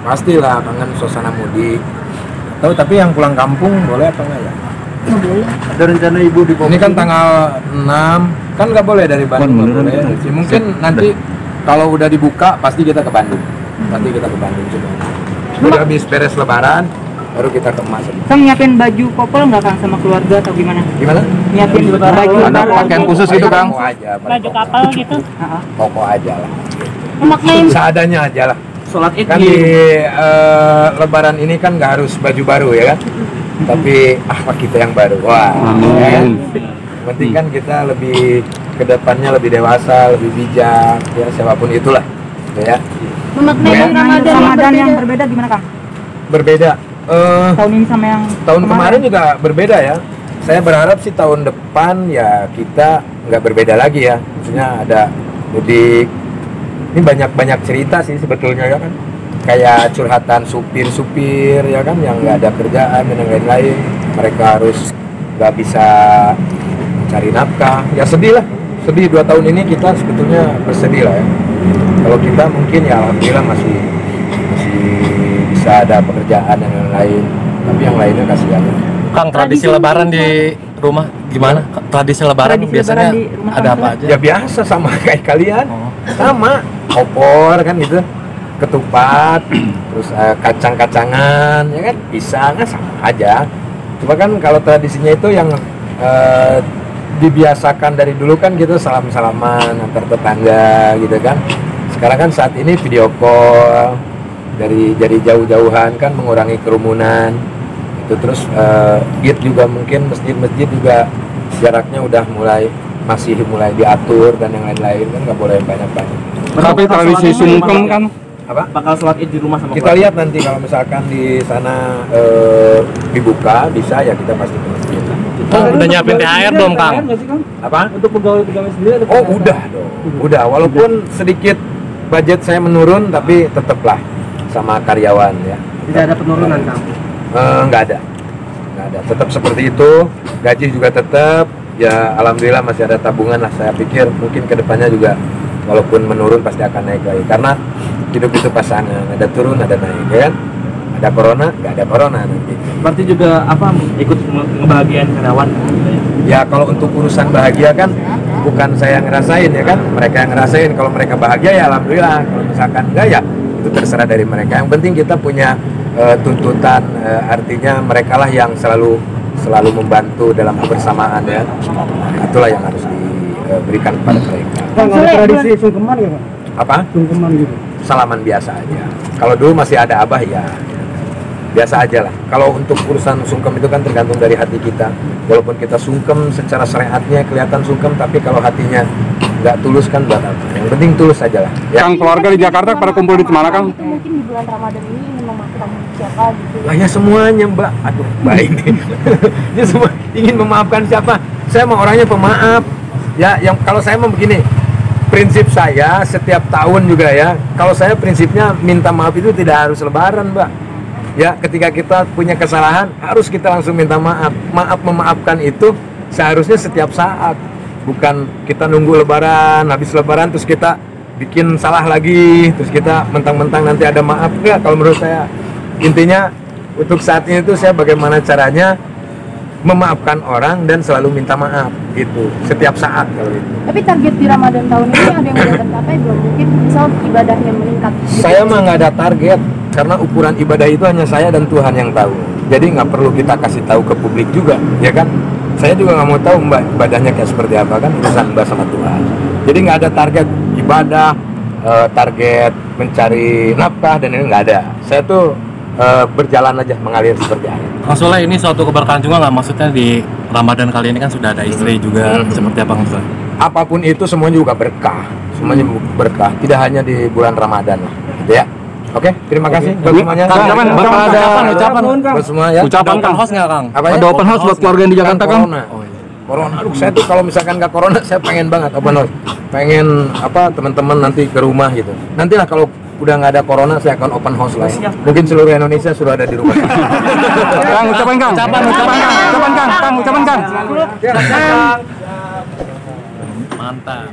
pastilah kangen suasana mudik. Tahu, tapi yang pulang kampung boleh apa enggak ya? Nggak boleh. Ada rencana ibu di Ini kan tanggal 6, kan nggak boleh dari Bandung, nggak boleh. Mungkin nanti kalau udah dibuka pasti kita ke Bandung. Pasti kita ke Bandung juga. Udah habis beres Lebaran, baru kita ke Emas. Kang nyiapin baju kopel nggak Kang sama keluarga atau gimana? Gimana? Nyiapin baju Ada pakaian khusus gitu Kang? Koko aja, Baju kapal gitu. koko aja lah. Memaknain Seadanya aja lah. sholat id Kan di Lebaran ini kan nggak harus baju baru ya kan? Tapi akhlak kita yang baru. Wah. Ya kan? Yang penting kan kita lebih kedepannya lebih dewasa, lebih bijak, ya siapapun itulah, gitu ya. memaknai Ramadan yang berbeda gimana Kang? Berbeda. Tahun ini sama yang Tahun kemarin juga berbeda ya. Saya berharap sih tahun depan ya kita nggak berbeda lagi ya. Maksudnya ada mudik. Ini banyak cerita sih sebetulnya ya kan. Kayak curhatan supir-supir ya kan yang nggak ada kerjaan dan yang lain-lain. Mereka harus nggak bisa mencari nafkah. Ya sedih lah. Sedih 2 tahun ini kita sebetulnya bersedih lah ya. Kalau kita mungkin ya alhamdulillah masih bisa ada pekerjaan dan yang lain. Tapi yang lainnya kasihan. Kang, tradisi lebaran di rumah gimana? Tradisi lebaran Tradisi biasanya lebaran di rumah ada Kang apa aja? Ya biasa sama kayak kalian. Oh. Sama opor kan gitu, ketupat, terus kacang-kacangan ya kan, pisang kan sama aja. Cuma kan kalau tradisinya itu yang dibiasakan dari dulu kan gitu, salam-salaman antar tetangga gitu kan. Sekarang kan saat ini video call dari jauh-jauhan kan mengurangi kerumunan itu. Terus Id juga mungkin masjid-masjid juga jaraknya udah masih mulai diatur dan yang lain-lain kan nggak boleh banyak-banyak. Tapi tradisi sungkem kan Apa? bakal sholat id di rumah sama Kita lihat nanti kalau misalkan di sana dibuka bisa ya kita pasti ke masjid. udah nyiapin THR belum Kang? Apa? untuk pegawai sendiri ada Oh udah dong, udah. Walaupun sedikit budget saya menurun tapi tetaplah sama karyawan ya. tidak ada penurunan Kang. Nggak ada, tetap seperti itu. Gaji juga tetap. Ya alhamdulillah masih ada tabungan lah. Saya pikir mungkin kedepannya juga walaupun menurun pasti akan naik lagi. Karena hidup itu pasangan, ada turun ada naik ya kan. Ada corona, nggak ada corona nanti. Berarti juga ikut ngebahagiain karyawan Ya kalau untuk urusan bahagia kan bukan saya yang ngerasain ya kan, mereka yang ngerasain. Kalau mereka bahagia ya alhamdulillah. Kalau misalkan enggak ya itu terserah dari mereka. Yang penting kita punya tuntutan, artinya mereka lah yang selalu membantu dalam kebersamaan ya. Nah, itulah yang harus diberikan kepada mereka. Kang, ada tradisi sungkeman ya Pak? Apa? Sungkeman gitu. Salaman biasa aja. Kalau dulu masih ada abah ya biasa aja lah. Kalau untuk urusan sungkem itu kan tergantung dari hati kita. Walaupun kita sungkem secara syariatnya kelihatan sungkem, tapi kalau hatinya nggak tulus kan buat apa? Yang penting tulus aja lah. Ya. Kang, keluarga di Jakarta pada kumpul di mana Kang? mungkin di bulan Ramadan ini ingin memaafkan siapa gitu Lah ya semuanya Mbak. Aduh baik nih. Ya semua ingin memaafkan siapa? Saya mah orangnya pemaaf. Ya yang kalau saya mah begini. Prinsip saya setiap tahun juga ya. Kalau saya prinsipnya minta maaf itu tidak harus lebaran Mbak. Ya ketika kita punya kesalahan harus kita langsung minta maaf. Memaafkan itu seharusnya setiap saat. Bukan kita nunggu lebaran, habis lebaran terus kita bikin salah lagi, terus kita mentang-mentang nanti ada maaf. Enggak, kalau menurut saya intinya untuk saat ini itu saya bagaimana caranya memaafkan orang dan selalu minta maaf gitu setiap saat kalau itu. tapi target di Ramadan tahun ini ada yang udah tercapai belum, mungkin misal ibadahnya meningkat gitu. Saya mah nggak ada target karena ukuran ibadah itu hanya saya dan Tuhan yang tahu. Jadi nggak perlu kita kasih tahu ke publik juga, ya kan? Saya juga nggak mau tahu Mbak ibadahnya kayak seperti apa kan, urusan Mbak sama Tuhan. Jadi nggak ada target ibadah, target mencari nafkah dan ini nggak ada. Saya tuh berjalan aja mengalir seperti air. Mas Soleh, ini suatu keberkahan juga nggak? Maksudnya di Ramadan kali ini kan sudah ada istri juga, seperti apa Mas Soleh? Apapun itu semuanya juga berkah, semuanya berkah. Tidak hanya di bulan Ramadan lah, gitu ya. Oke, terima kasih buat semuanya. Kang, bakal ada ucapan buat semua ya. ucapan Kang host nggak Kang? Apa ya? Ada open house buat keluarga yang di Jakarta Kang? Corona. Corona, aduh saya tuh kalau misalkan nggak corona saya pengen banget open house. Pengen apa teman-teman nanti ke rumah gitu. Nantilah kalau udah nggak ada corona saya akan open house lah. Mungkin seluruh Indonesia sudah ada di rumah. Kang, ucapan Kang. Ucapan Kang. Mantap.